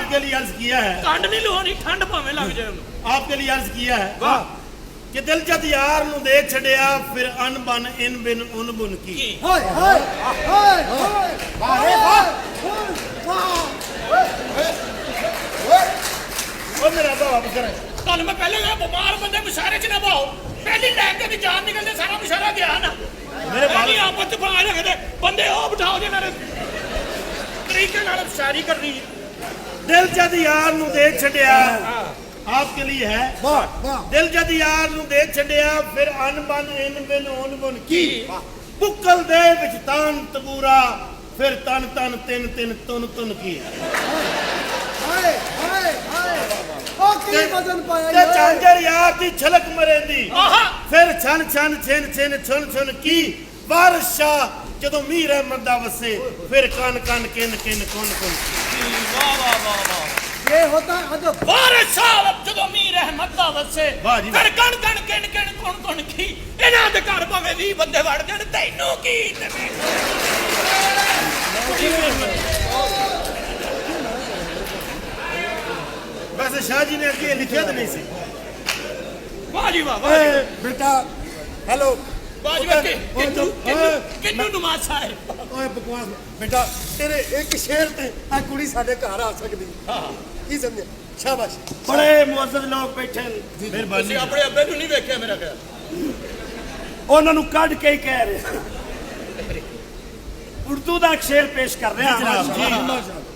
आपके लिए अर्ज किया है, कंड नहीं लोनी ठंड भावे लग जाए। आपके लिए अर्ज किया है कि दिल जद यार नु दे छड़िया फिर अन बन इन बिन उन बुन की। हाय हाय हाय अरे वाह ओ मेरा बाबा बकरा कल मैं पहले बीमार बंदे मुशारे च ना पाओ, पहली लैन के भी जान निकलते सारा मुशारा गया ना। मेरे बाल आपस च बना रखते बंदे ओ बिठाओ जे मेरे तरीके नाल शायरी करनी। दिल जद यार नु दे छड़िया आपके लिए है, दिल जद यार नु दे छड़िया फिर अन बन इन बिन उन बुन की। बुक्कल दे विच तान तबूरा फिर तन तन तिन तिन तुन तुन की। हाय हाय हाय ओ की वजन पाया ते चांजर यार दी छलक मरेंदी आहा फिर छन छन छिन छिन छुन छुन की। बारिशा जदों मीर रहमत दा वसे फिर कन कन किन किन कुन कुन की। वाह वाह वाह वाह ये होता है अदब। बारिशा जदों मीर रहमत दा वसे फिर कन कन किन किन कुन कुन की। इन्हां दे घर भाਵੇਂ 20 ਬੰਦੇ ਵੜ ਜਾਣ ਤੈਨੂੰ ਕੀ ਤੇ वैसे शाह जी ने अगे लिखिया तो नहीं सी। वाह जी वाह वाह बेटा हेलो वाह जी वाह किन्नू नमाज साहिब ओए बकवास बेटा तेरे एक शेर ते आ कुड़ी साडे घर आ सकदी। हां की समझे शाबाश बड़े मुअज्जज लोग बैठे हैं, मेहरबानी ਤੁਸੀਂ ਆਪਣੇ ਅੱਬੇ ਨੂੰ ਨਹੀਂ ਵੇਖਿਆ ਮੇਰਾ ਖਿਆਲ। ਉਹਨਾਂ ਨੂੰ ਕੱਢ ਕੇ ਹੀ ਕਹਿ ਰਹੇ उर्दू का एक शेर पेश कर रहे हैं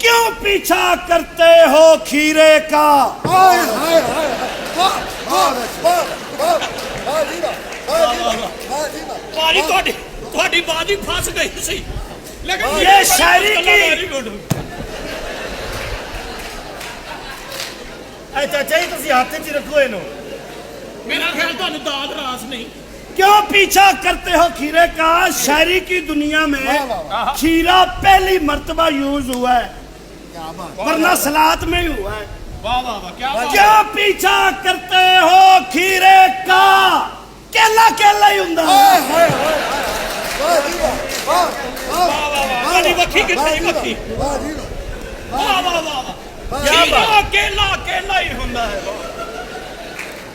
क्यों पीछा करते हो खीरे का। हाय हाय हाय वाह वाह वाह वाह जी वाह जी वाह पारी ਤੁਹਾਡੀ ਬਾजी फस गई सी लेकिन ये शायरी की चाचा जी तुम हाथ च रखो इन्हों। मेरा ख्याल ਤੁਹਾਨੂੰ दाद रास नहीं। क्यों पीछा करते हो खीरे का। शायरी की दुनिया में खीरा पहली मर्तबा यूज हुआ है वरना सलात में ही हुआ है। वाह वाह वाह क्या बात। क्यों पीछा करते हो खीरे का। केला केला ही हुंदा है। वाह जी वाह वाह वाह वाह वाह वखी कितनी वखी वाह जी वाह वाह वाह खीरा केला केला ही हुंदा है।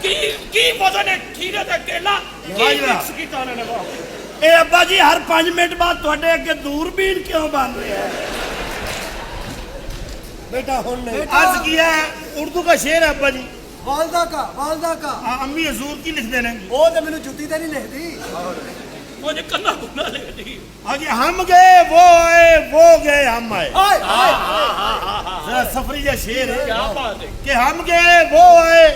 की वजन है खीरे दा केला की मिक्स कीता ने। वाह ए अब्बा जी हर 5 मिनट बाद तुहाडे अगे दूरबीन क्यों बन रहा है। बेटा हुन नहीं अर्ज किया है उर्दू का शेर है अब्बा जी। वालदा का अम्मी हजूर की लिख देने ओ ते मैनू जुत्ती ते नहीं लिखदी। वो जे कन्ना गुना ले दी आगे हम गए वो आए वो गए हम आए। हाय हाय जरा सफरी का शेर है क्या बात है कि हम गए वो आए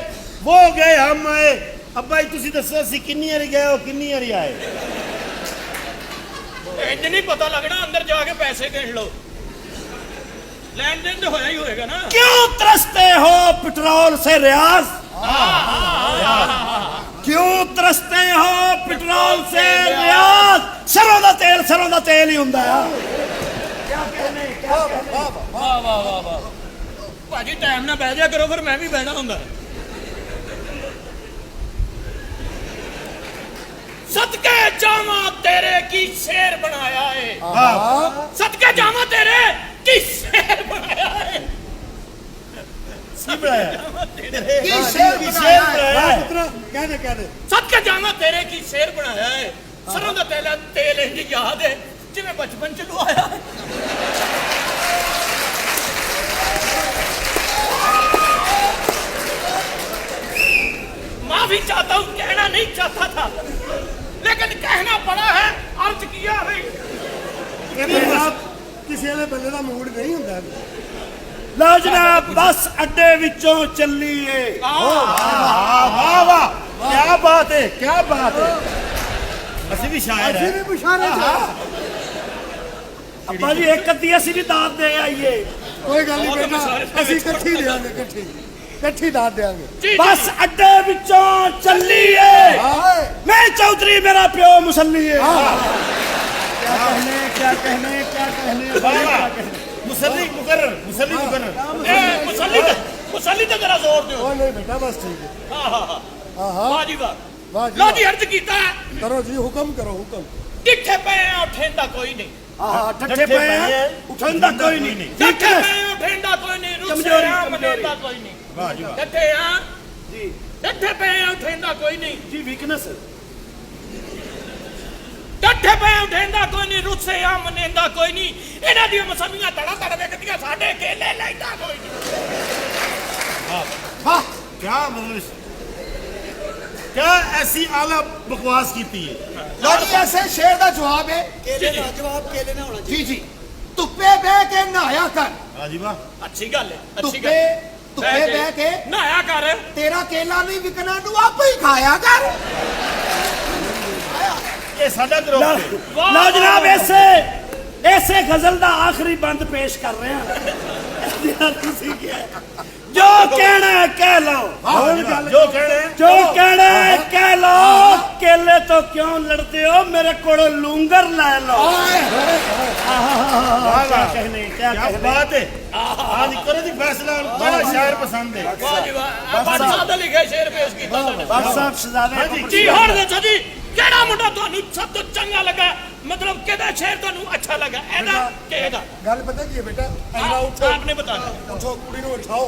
वो गए हम आए। अब्बा जी तुसी दसो सी किन्नी बारी गए हो किन्नी बारी आए। इंज नहीं पता लगना अंदर जाके पैसे गिन लो लेन देन तो होया ही होएगा ना। क्यों तरसते हो पेट्रोल से रियाज। क्यों तरसते हो पेट्रोल से रियाज। सरों दा तेल ही हुंदा है। वाह वाह वाह वाह भाजी टाइम ना बह जा करो फिर मैं भी बहना हुंदा। सदके जामा तेरे की शेर बनाया है। सदके जामा तेरे की शेर बनाया है। की शेर बनाया पुत्रा कहने सदके जामा तेरे की शेर बनाया है। सरों दा तेल इंज याद है जिवें बचपन च लुआया है। माफी चाहता हूँ कहना नहीं चाहता था लेकिन कहना पड़ा है अर्ज किया है। किसी ने बंदे का मूड नहीं होता। लो जनाब बस अड्डे विचों चलिए। वाह वाह क्या बात है क्या बात है। असि भी शायर है अब्बा जी एक अद्धी असी भी दाद दे आइए। कोई गल नहीं बेटा असि इकट्ठी देंगे इकट्ठी दाद देंगे। बस अड्डे विचों चलिए मैं चौधरी मेरा प्यो मुसल्ली है। क्या कहने मुसल्ली मुकर्रर मुसल्ली तो जरा जोर दो। ओ नहीं बेटा बस ठीक है। हां वाह जी वाह लो जी अर्ज कीता करो जी हुक्म करो हुक्म। किथे पे उठेंदा कोई नहीं। ठट्ठे पे उठेंदा कोई नहीं। ठट्ठे पे उठेंदा कोई नहीं। रुक ਠੇਂਦਾ ਕੋਈ ਨਹੀਂ ਵਾਹ ਜੀ ਵਾਹ ਕਿੱਥੇ ਆ ਜੀ ਕਿੱਥੇ ਪਏ ਆ ਠੇਂਦਾ ਕੋਈ ਨਹੀਂ ਜੀ ਵੀਕਨੈਸ ਕਿੱਥੇ ਪਏ ਆ ਠੇਂਦਾ ਕੋਈ ਨਹੀਂ ਰੁੱਸੇ ਆ ਮਨੇਂਦਾ ਕੋਈ ਨਹੀਂ ਇਹਨਾਂ ਦੀਆਂ ਮਸਮੀਆਂ ਤੜਾ ਤੜ ਵੇਖਦੀਆਂ ਸਾਡੇ ਕੇਲੇ ਲੈਂਦਾ ਕੋਈ ਨਹੀਂ ਵਾਹ क्या मतलब क्या ऐसी आला बकवास की थी ਲੋ ਜੀ ਐਸੇ ਸ਼ੇਰ ਦਾ ਜਵਾਬ ਹੈ केले ना जवाब केले ना होना ਜੀ ਜੀ ਧੁੱਪੇ ਬਹਿ ਕੇ ਨਹਾਇਆ ਕਰ हाँ जी वाह ਅੱਛੀ ਗੱਲ ਹੈ ਅੱਛੀ ਧੁੱਪੇ ਗੱਲ ਧੁੱਪੇ ਬਹਿ ਕੇ ਨਹਾਇਆ ਕਰ ਤੇਰਾ ਕੇਲਾ ਨਹੀਂ ਵਿਕਣਾ ਨੂੰ ਆਪੇ ਹੀ ਖਾਇਆ ਕਰ ये साडा ग्रुप है। ਵਾਹ, ਲਓ ਜਨਾਬ ਵਾਹ, ਇਸੇ ਗਜ਼ਲ ਦਾ ਆਖਰੀ ਬੰਦ ਪੇਸ਼ ਕਰ ਰਹੇ ਹਾਂ ਜਿਹੜਾ ਤੁਸੀਂ ਕਿਹਾ ਜੋ ਕਹਿਣਾ ਹੈ ਕਹਿ ਲਓ हाँ जी वाह, जो कह रहे हैं ਜੋ ਕਹਿਣਾ ਹੈ ਕਹਿ ਲਓ ਕੇਲੇ ਤੋਂ ਕਿਉਂ ਲੜਦੇ ਹੋ ਮੇਰੇ ਕੋਲ ਲੂੰਗਰ ਲੈ ਲਓ वाह, क्या वाह। कहने क्या क्या कहने बात है हाँ जी करो जी फैसला बड़ा शायर पसंद है ਵਾਹ ਜੀ ਵਾਹ ਆਪਾਂ ਸਾਦਾ ਲਿਖਿਆ ਸ਼ੇਰ ਪੇਸ਼ ਕੀਤਾ ਤੁਹਾਡੇ ਬਾਦ ਸਾਹਿਬ ਸ਼ਹਜ਼ਾਦੇ हाँ जी ਜੀ ਹੁਣ ਦੱਸੋ ਜੀ ਕਿਹੜਾ ਮੁੰਡਾ ਤੁਹਾਨੂੰ ਸਭ ਤੋਂ ਚੰਗਾ ਲੱਗਾ ਮਤਲਬ ਕਿਹਦਾ ਸ਼ੇਰ ਤੁਹਾਨੂੰ ਅੱਛਾ ਲੱਗਾ ਇਹਦਾ ਕਿ ਇਹਦਾ ਗੱਲ ਪਤਾ ਕੀ ਹੈ ਬੇਟਾ ਐਨਾ ਉੱਠੋ ਆਪਨੇ ਬਤਾਨਾ ਉੱਠੋ ਕੁੜੀ ਨੂੰ ਉਠਾਓ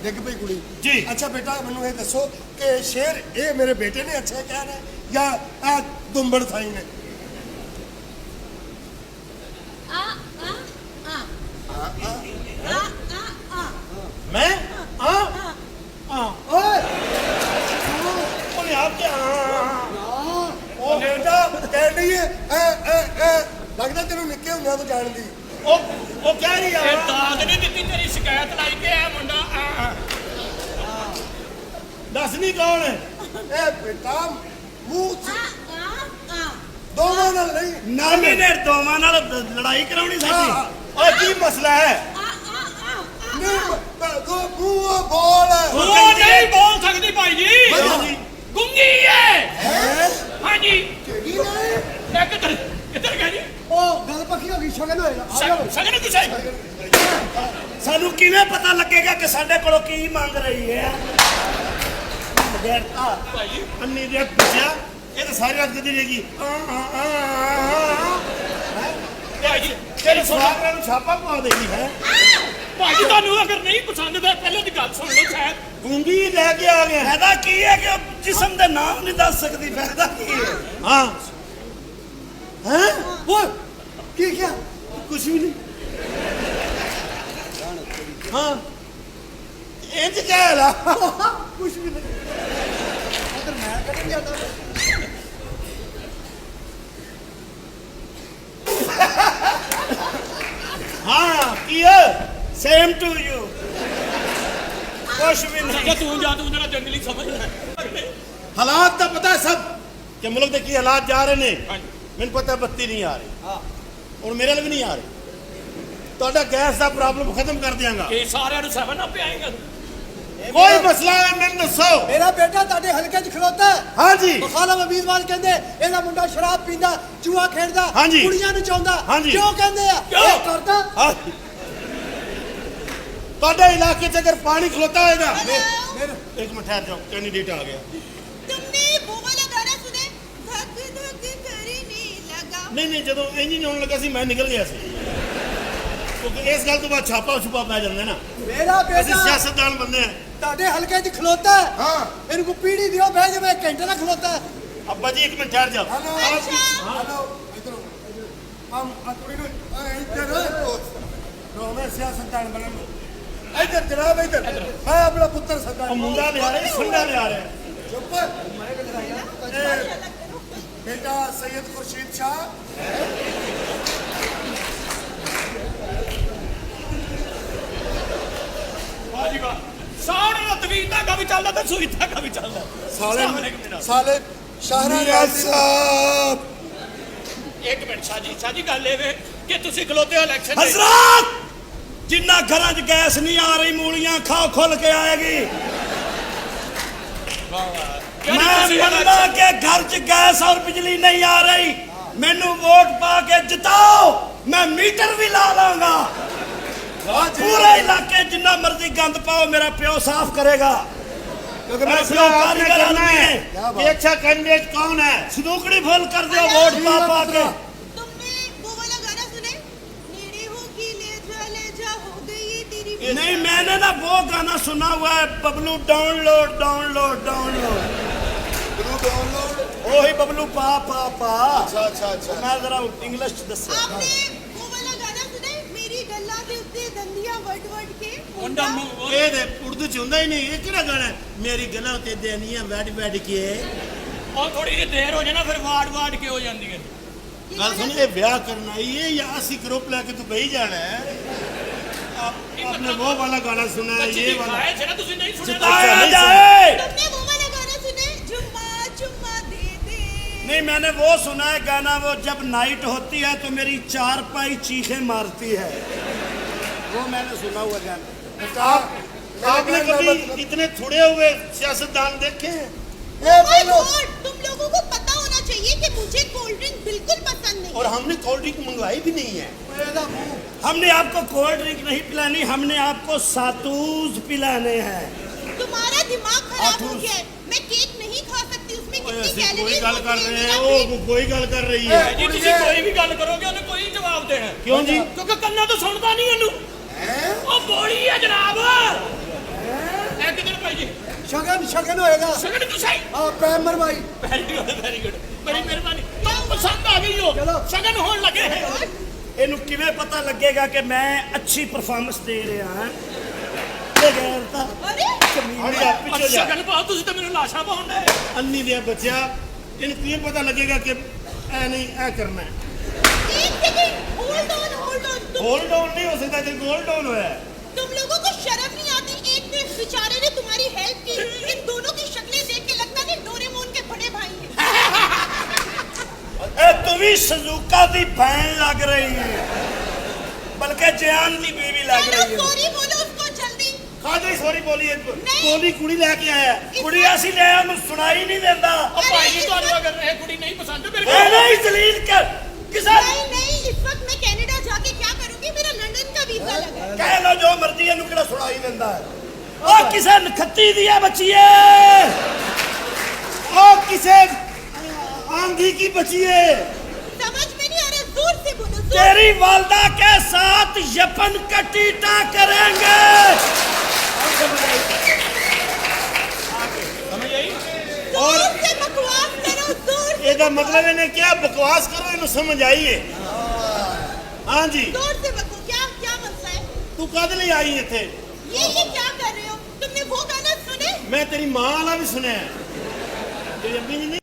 ਡਿੱਗ ਪਈ ਕੁੜੀ ਜੀ। ਅੱਛਾ ਬੇਟਾ ਮੈਨੂੰ ਇਹ ਦੱਸੋ ਕਿ ਸ਼ੇਰ ਇਹ ਮੇਰੇ ਬੇਟੇ ਨੇ ਅੱਛਾ ਕਹਿ ਰਿਹਾ ਜਾਂ ਇਹ ਦੁੰਬੜ ਸਾਈ ਨੇ मैं हाँ ਓਏ बोले आपके हाँ ਉਹ ਬੇਟਾ ਕਹਿ ਰਹੀ ਹੈ ਲੱਗਦਾ ਤੈਨੂੰ ਨਿੱਕੇ ਹੁੰਦਿਆਂ ਤੋਂ ਜਾਣਦੀ वो कह रही ਇਹ है ਦਾਦ ਨਹੀਂ ਦਿੱਤੀ ਤੇਰੀ ਸ਼ਿਕਾਇਤ ਲਾਈ ਕਿ ਇਹ ਮੁੰਡਾ दस नहीं कौन है ਇਹ ਬੇਟਾ ਮੂੰਹ ਚ ਦੋਵਾਂ ਨਾਲ ਨਹੀਂ ਨਾਮੀਨੇਟ ਦੋਵਾਂ ਨਾਲ ਲੜਾਈ ਕਰਾਉਣੀ ਸਾਡੀ और की मसला है ਨਹੀਂ ਦੋ ਮੂੰਹ ਬੋਲ ਉਹ ਨਹੀਂ ਬੋਲ ਸਕਦੀ ਭਾਈ ਜੀ हाँ जी ਗੁੰਗੀ ਹੈ ਹੈ ਹਾਂਜੀ ਕਿਹੜੀ ਨੇ ਇਹ ਕਿੱਧਰ ਗਿਆ ਜੀ ਉਹ ਗੱਲ ਪੱਕੀ ਹੋ ਗਈ ਸ਼ਗਨ ਹੋਏਗਾ ਸਗਨ ਕੀ ਸਾਈ ਸਾਨੂੰ ਕਿਵੇਂ ਪਤਾ ਲੱਗੇਗਾ ਕਿ ਸਾਡੇ ਕੋਲੋਂ ਕੀ ਮੰਗ ਰਹੀ ਹੈ ਬਗੈਰਤਾ ਭਾਈ ਜੀ अन्नी देख बच्चा ये तो सारी रात कदी रहेगी ਭਾਈ ਜੀ तेरे स्वाद में छापा पा देगी है ਭਾਈ ਜੀ ਤੁਹਾਨੂੰ ਅਗਰ ਨਹੀਂ ਪਸੰਦ ਤਾਂ ਪਹਿਲਾਂ ਦੀ ਗੱਲ ਸੁਣ ਲਓ ਸ਼ਾਇਦ गूंगी लेके आ गए हैं ਫਾਇਦਾ ਕੀ ਹੈ ਕਿ ਉਹ ਜਿਸਮ ਦੇ ਨਾਮ ਨਹੀਂ ਦੱਸ ਸਕਦੀ ਫਾਇਦਾ ਕੀ ਹੈ हाँ हैं ਓਏ ਕੀ ਕਿਹਾ कुछ भी नहीं हाँ इंज क्या है ला ਕੁਝ ਵੀ ਨਹੀਂ ਉਧਰ ਮੈਂ ਕੱਢਣ ਜਾਂਦਾ हाँ की है ਸੇਮ ਟੂ ਯੂ ਕੁਛ ਵੀ ਨਹੀਂ ਜੇ ਤੂੰ ਜਾ ਤੂੰ ਜਰਾ ਜੰਗਲੀ ਸਮਝ ਲੈ हालात तो पता है सब कि मुल्क दे की हालात जा रहे ने हाँ जी। मैंने पता है बत्ती नहीं आ रही और मेरे लिए भी नहीं आ रही तो गैस का प्रॉब्लम खत्म कर दियांगा ਇਹ ਸਾਰਿਆਂ ਨੂੰ 7 ਅਪ ਆਏਗਾ कोई मसला है मैंने दसो मेरा बेटा ਤੁਹਾਡੇ ਹਲਕੇ 'ਚ ਖਲੋਤਾ ਹੈ हाँ जी ਮੁਖਾਲਫ ਅਮੀਦਵਾਰ ਕਹਿੰਦੇ ਇਹਦਾ ਮੁੰਡਾ ਸ਼ਰਾਬ ਪੀਂਦਾ ਜੂਆ ਖੇਡਦਾ ਹਾਂਜੀ। ਕੁੜੀਆਂ ਨੂੰ ਚਾਹੁੰਦਾ ਹਾਂਜੀ। ਕਿਉਂ ਕਹਿੰਦੇ ਆ ਕਿਉਂ? ਇਹ ਕਰਦਾ हाँ ਤੁਹਾਡੇ इलाके च अगर पानी खलोता होगा एक मिनट ठहर जाओ कैंडिडेट आ गया तुमने वो वाला गाना सुने धक धक करने लगा नहीं नहीं जो इंज होने लगा सी मैं निकल गया सी क्योंकि इस गल तो बाद छापा छुपा पै जाता ना ਮੇਰਾ ਅਸੀਂ ਬੇਟਾ ਸਿਆਸਤਦਾਨ ਬੰਦੇ ਆ ਤੁਹਾਡੇ ਹਲਕੇ 'ਚ ਖਲੋਤਾ ਹੈ ਹਾਂ ਇਹਨੂੰ ਕੋ ਪੀੜੀ ਦਿਓ ਬਹਿ ਜਾਵੇ ਘੰਟੇ ਨਾਲ ਖਲੋਤਾ ਹੈ ਅੱਬਾ ਜੀ ਇੱਕ ਮਿੰਟ ਠਹਿਰ ਜਾਓ ਹਲੋ ਹਲੋ ਇਧਰੋਂ ਹਮ ਕੁੜੀ ਨੂੰ ਇੱਧਰ ਰੋਵੇਂ ਸਿਆਸਤਦਾਨ ਬਣਨ ਨੂੰ ਇੱਧਰ ਜਨਾਬ ਇੱਧਰ ਮੈਂ ਆਪਣਾ ਪੁੱਤਰ ਸਰਦਾਰ ਉਹ ਮੁੰਡਾ ਲਿਆ ਰਿਹਾ ਸੰਡਾ ਲਿਆ ਰਿਹਾ ਚੁੱਪ बेटा सैयद खुर्शीद शाह ਵਾਹ ਜੀ ਵਾਹ ਸਾਰਾ ਤਵੀਰ ਧਾਗਾ ਵੀ ਚੱਲਦਾ ਤੇ ਸੂਈ ਧਾਗਾ ਵੀ ਚੱਲਦਾ ਅਸਲਾਮ ਅਲੈਕੁਮ ਜਨਾਬ। साले शाहरा ਮਿਆਂ ਸਾਹਿਬ ਇੱਕ ਮਿੰਟ ਸਾਜੀ ਗੱਲ ਇਹ ਵੇ ਕਿ ਤੁਸੀਂ ਖਲੋਤੇ ਹੋ ਇਲੈਕਸ਼ਨ ਦੇ ਹਜ਼ਰਤ ਜਿੰਨਾ ਘਰਾਂ 'ਚ ਗੈਸ ਨਹੀਂ ਆ ਰਹੀ ਮੂਲੀਆਂ ਖਾਓ ਖੁੱਲ ਕੇ ਆਏਗੀ ਯਾਨੀ ਮੈਂ ਤੁਸੀਂ ਮੰਨਦਾ ਕਿ ਘਰ 'ਚ ਗੈਸ ਔਰ ਬਿਜਲੀ ਨਹੀਂ ਆ ਰਹੀ ਮੈਨੂੰ ਵੋਟ ਪਾ ਕੇ ਜਿਤਾਓ ਮੈਂ ਮੀਟਰ ਵੀ ਲਾ ਲਾਂਗਾ ਪੂਰੇ ਇਲਾਕੇ ਜਿੰਨਾ ਮਰਜ਼ੀ ਗੰਦ ਪਾਓ ਮੇਰਾ ਪਿਓ ਸਾਫ਼ ਕਰੇਗਾ क्योंकि मेरा फैसला पियो आपने कारीगर करना आदमी है है कि अच्छा कैंडिडेट कौन है सदूकड़ी फुल कर दियो वोट पा पा के तुमने वो वाला गाना सुने नीड़ी हो की ले जा हो गई ये तेरी नहीं मैंने ना वो गाना सुना हुआ है Bablu download download download blue download वही बबलू पा पा पा अच्छा मैं जरा इंग्लिश दस आपने वो वाला गाना सुना है मेरी गल्ला ਦੇ ਉੱਤੇ ਦੰਦੀਆਂ ਵੱਡ ਵੱਡ ਕੇ ਮੁੰਡਾ ਮੂੰਹ ਇਹ ਦੇ ਉਰਦੂ ਚ ਹੁੰਦਾ ਹੀ ਨਹੀਂ ਇਹ ਕਿਹੜਾ ਗਾਣਾ ਹੈ? ਮੇਰੀ ਗੱਲਾਂ ਤੇ ਦੇਨੀਆਂ ਵੈਡ ਵੈਡ ਕੇ ਉਹ ਥੋੜੀ ਜਿਹੀ ਦੇਰ ਹੋ ਜਾਣਾ ਫਿਰ ਵਾੜ ਕੇ ਹੋ ਜਾਂਦੀ ਹੈ ਗੱਲ ਸੁਣ ਇਹ ਵਿਆਹ ਕਰਨਾ ਹੀ ਹੈ ਜਾਂ ਅਸੀਂ ਗਰੁੱਪ ਲੈ ਕੇ ਤੂੰ ਬਈ ਜਾਣਾ ਹੈ आपने वो वाला गाना सुना है ये वाला ਹੈ ਜਿਹੜਾ ਤੁਸੀਂ ਨਹੀਂ ਸੁਣਿਆ जिताया नहीं जाए तुमने वो वाला गाना सुना है चुम्मा चुम्मा दे दे नहीं मैंने वो सुना है गाना वो जब नाइट होती है तो मेरी चारपाई चीखें मारती है वो मैंने सुना हुआ गाना आपने कभी इतने थोड़े हुए सियासतदान देखे हैं Oh my God, तुम लोगों को पता होना चाहिए कि मुझे कोल्ड ड्रिंक बिल्कुल पसंद नहीं और हमने कोल्ड ड्रिंक मंगवाई भी नहीं है हमने आपको कोल्ड ड्रिंक नहीं पिलानी हमने आपको सातूज पिलाने हैं तुम्हारा दिमाग खराब हो गया है मैं केक नहीं खा सकती उसमें कितनी ਅਸੀਂ ਕੋਈ कैलोरीज ਗੱਲ ਕਰ होती ਰਹੇ है हैं वो कोई ਗੱਲ कर रही है ਜੀ ਤੁਸੀਂ ਕੋਈ ਵੀ ਗੱਲ ਕਰੋਗੇ ਉਹਨੇ ਕੋਈ ਜਵਾਬ ਦੇਣਾ क्यों जी ਕਿਉਂਕਿ ਕੰਨਾਂ ਤੋਂ ਸੁਣਦਾ ਨਹੀਂ ਇਹਨੂੰ ਉਹ ਬੋਲੀ ਹੈ ਜਨਾਬ ਇਹ ਕਿਧਰ ਭਾਈ ਜੀ ਸ਼ਗਨ ਹੋਏਗਾ ਸਗਨ ਤੂੰ ਸਹੀ ਆ ਪ੍ਰਾਇਮਰ ਭਾਈ ਵੈਰੀ ਗੁੱਡ ਬੜੀ ਮਿਹਰਬਾਨੀ ਤੁਹਾਨੂੰ ਪਸੰਦ ਆ ਗਈ ਹੋ ਚਲੋ। ਸਗਨ ਹੋਣ ਲੱਗੇ ਇਹਨੂੰ ਕਿਵੇਂ ਪਤਾ ਲੱਗੇਗਾ ਕਿ ਮੈਂ ਅੱਛੀ ਪਰਫਾਰਮੈਂਸ ਦੇ ਰਿਹਾ ਹਾਂ ਤੇ ਗੈਰ ਤਾਂ अरे हट जा पीछे जा ਸਗਨ ਪਾਓ ਤੁਸੀਂ ਤਾਂ ਮੈਨੂੰ ਲਾਸ਼ਾਂ ਪਾਉਣ ਦੇ अन्नी दिया बच्चा इन किए पता लगेगा कि ऐ नहीं ऐ करना है एक सेकंड होल्ड ऑन तुम गोल डाउन नहीं हो सकता जब गोल डाउन हुआ है तुम लोगों को शर्म नहीं आती एक ने बेचारे ने तुम्हारी हेल्प की इन दोनों की शक्लें देख के लगता है डोरेमोन के बड़े भाई हैं ਇਹ ਤੂੰ ਵੀ ਸਜ਼ੂਕਾ ਦੀ ਭੈਣ ਲੱਗ ਰਹੀ ਹੈ ਬਲਕਿ ਜਾਨ ਦੀ ਬੀਵੀ ਲੱਗ चलो ਰਹੀ ਹੈ सॉरी बोलो उसको जल्दी खादे सॉरी बोली नहीं। बोली कुड़ी लेके आया है। ਕੁੜੀ ਅਸੀਂ ਲੈ ਉਹਨੂੰ ਸੁਣਾਈ ਨਹੀਂ ਦਿੰਦਾ ਉਹ ਭਾਈ ਜੀ ਤੁਹਾਨੂੰ ਅਗਰ ਇਹ ਕੁੜੀ ਨਹੀਂ ਪਸੰਦ ਫਿਰ ਇਹ ਨਹੀਂ ਜ਼ਲੀਲ ਕਰ ਕਿਸੇ नहीं इस वक्त मैं कनाडा जाके क्या करूंगी मेरा लंदन का वीजा लगा है ਕਹਿ ਲੋ ਜੋ ਮਰਜ਼ੀ ਇਹਨੂੰ ਕਿਹੜਾ ਸੁਣਾਈ ਦਿੰਦਾ ਹੈ ਉਹ ਕਿਸੇ ਨਖੱਤੀ ਦੀ ਹੈ ਬੱਚੀਏ और किसे आंधी की बची है समझ में नहीं आ रहा जोर से बोलो जोर तेरी वालदा के साथ यपन कटीटा करेंगे ਸਮਝ ਆਈ जोर से बकवास करो जोर से ਇਹਦਾ ਮਤਲਬ ਇਹਨੇ ਕਿਹਾ ਬਕਵਾਸ ਕਰੋ ਇਹਨੂੰ ਸਮਝ ਆਈ ਹੈ ਹਾਂ ਜੀ जोर से बको क्या क्या मसला है ਤੂੰ ਕਦ ਲਈ ਆਈ ਇੱਥੇ ये क्या कर रहे हो तुमने वो गाना सुने ਮੈਂ ਤੇਰੀ ਮਾਂ ਵਾਲਾ ਵੀ ਸੁਣਿਆ ਤੇਰੀ ਅੰਮੀ ਨੇ ਨਹੀਂ